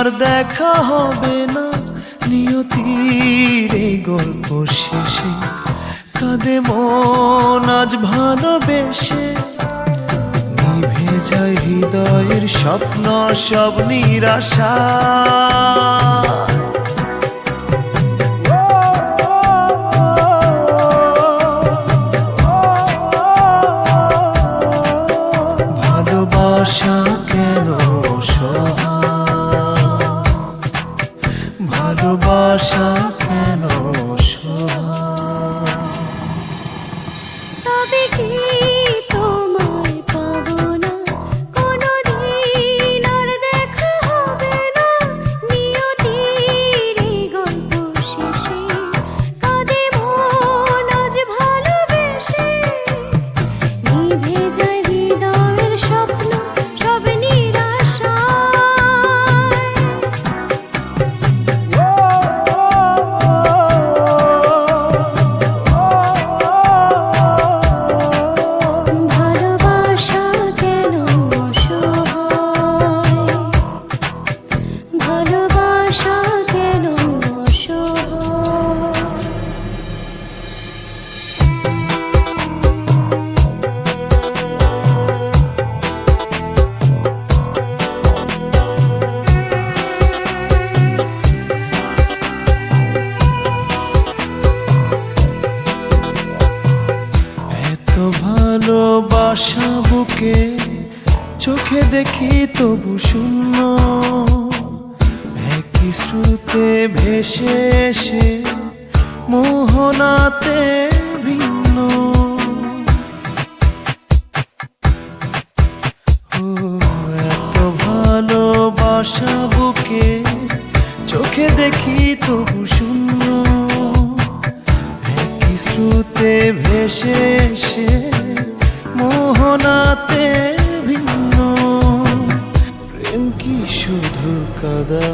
আর দেখা হবে না, নিয়তির এই গল্প শেষে কাঁদে মন আজ ভালোবেসে। নিভে যায় হৃদয়ের স্বপ্ন সব নিরাশা। ভালোবাসা কেন অসহায়, ভালোবাসা কেন অসহায়। তবে কি তোমায় পাবো না, কোনোদিন আর দেখা হবে না, নিয়তির এই গল্প শেষে কাঁদে মন আজ ভালোবেসে। নিভে যায় হৃদয়ের স্বপ্ন সব নিরাশায়। ভালোবাসা কেন অসহায়, ভালোবাসা কেন অসহায়। এত ভালোবাসা বুকে চোখে দেখি তবু শূন্য, একই স্রোতে ভেসে এসে মোহনাতে ভিন্ন। ও এত ভালোবাসা বুকে চোখে দেখি তবু শূন্য, একই স্রোতে ভেসে এসে মোহনাতে ভিন্ন। প্রেম কি শুধু কাদা,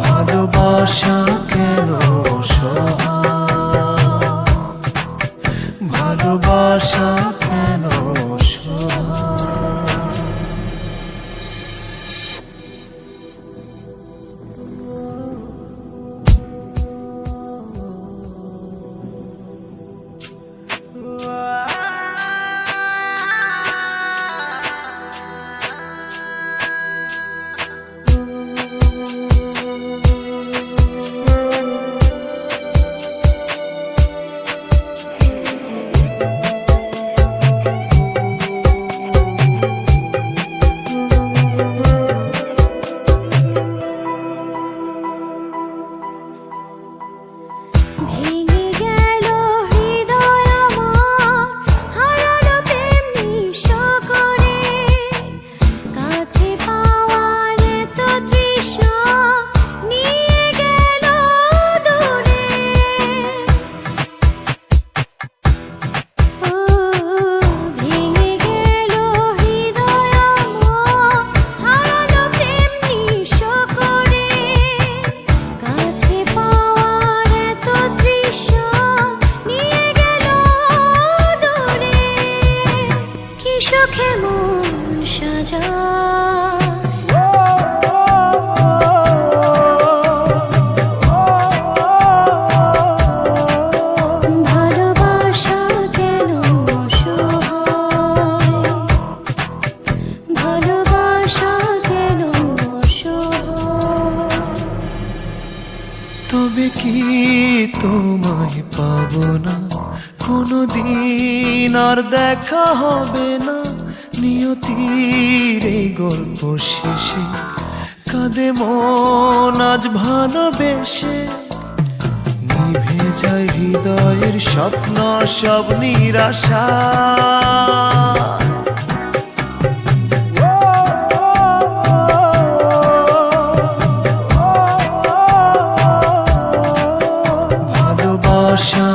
ভালোবাসা কেন অসহায়, ভালোবাসা কেন অসহায়। ভেঙে গেল হৃদয় আমার, হারালো প্রেম নিঃস্ব করে, কাছে পাওয়ার এত তৃষ্ণা নিয়ে গেল দূরে। ও ভেঙে গেল হৃদয় আমার, হারালো প্রেম নিঃস্ব করে, কাছে পাওয়ার এত তৃষ্ণা নিয়ে গেল দূরে। কি সুখে মন সাজায়, ভালোবাসা কেন অসহায়, ভালোবাসা কেন অসহায়। তবে কি তোমায় পাবো না, কোনোদিন আর দেখা হবে না, নিয়তির এই গল্প শেষে কাঁদে মন আজ ভালোবেসে। নিভে যায় হৃদয়ের স্বপ্ন সব নিরাশা। ভালোবাসা